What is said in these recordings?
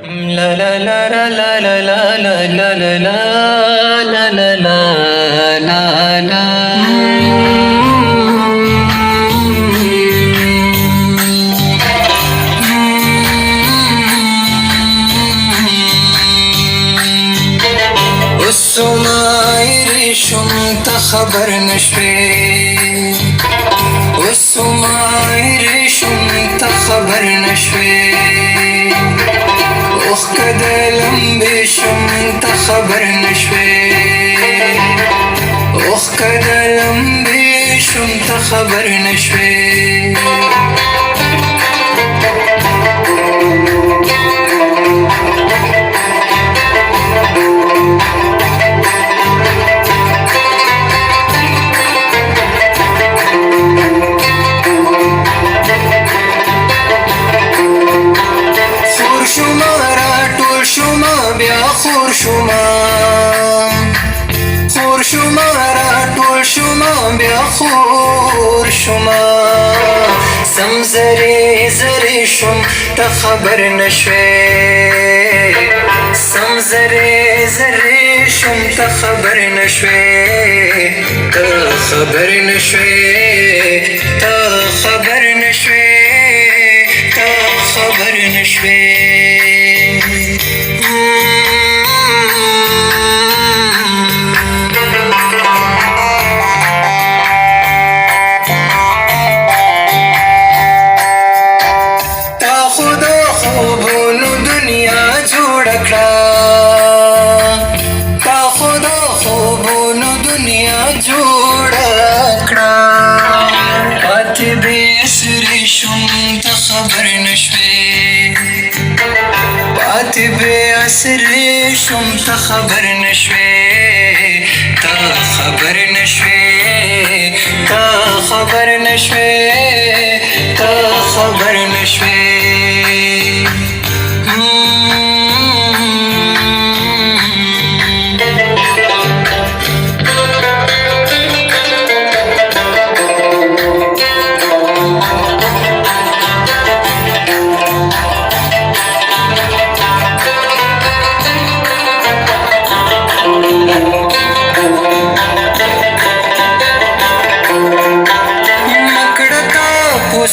La la la la la la la la la la la la la la la. والسماير شمت خبر نشوي والسماير شمت خبر نشوي وخكدلم بشمت خبر نشوي وخكدلم بشمت خبر نشوي خور شما را ټول شما بیا خور شما سم زری زری شم ته خبر نشوي سم زری زری شم ته خبر نشوي ته خبر نشوي ته خبر نشوي ته خبر نشوي خبر نشوي بات بعسر شم ته خبر نشوي ته خبر نشوي ته خبر نشوي ته خبر نشوي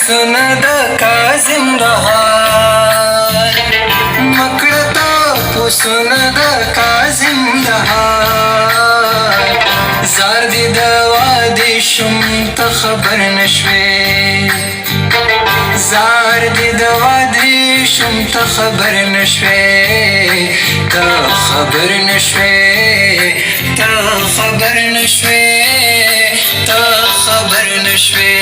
سنا د کاظم بهار مکړتا پسنا د کاظم بهار زار دي د وادي شم ته خبر نشوي زار دي د وادي شم ته خبر نشوي ته خبر نشوي ته خبر نشوي ته خبر نشوي